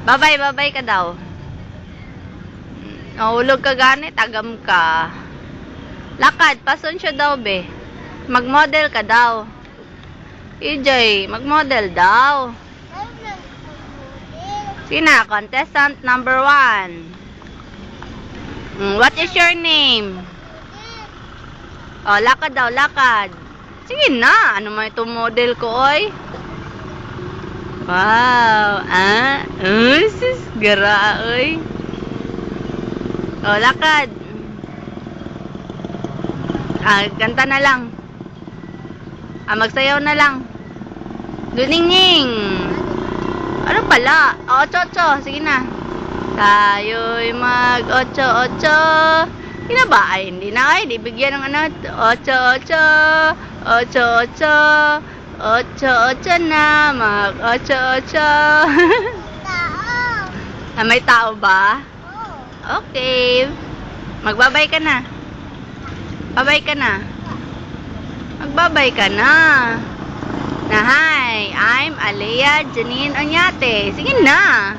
Babay ka daw. Nahulog ka gani, tagam ka. Lakad, pason siya daw, be. Mag-model ka daw. EJ, mag-model daw. Sina, contestant number 1. What is your name? Oh, lakad daw, lakad. Sige na, ano man itong model ko, oy? Wow, sis, gara, oy. Oh, lakad. Kanta na lang. Magsayaw na lang. Duningning. Ano pala? Ocho. Sige na. Tayo'y mag-ocho. Hindi ba? Ay, hindi na. Ay, di bigyan ng ano. Ocho. Ocho na. Mag-ocho. May tao ba? Okay. Magbabay ka na. Babay ka na. Magbabay ka na. Na hi, I'm Alea Janine Oñate. Sige na.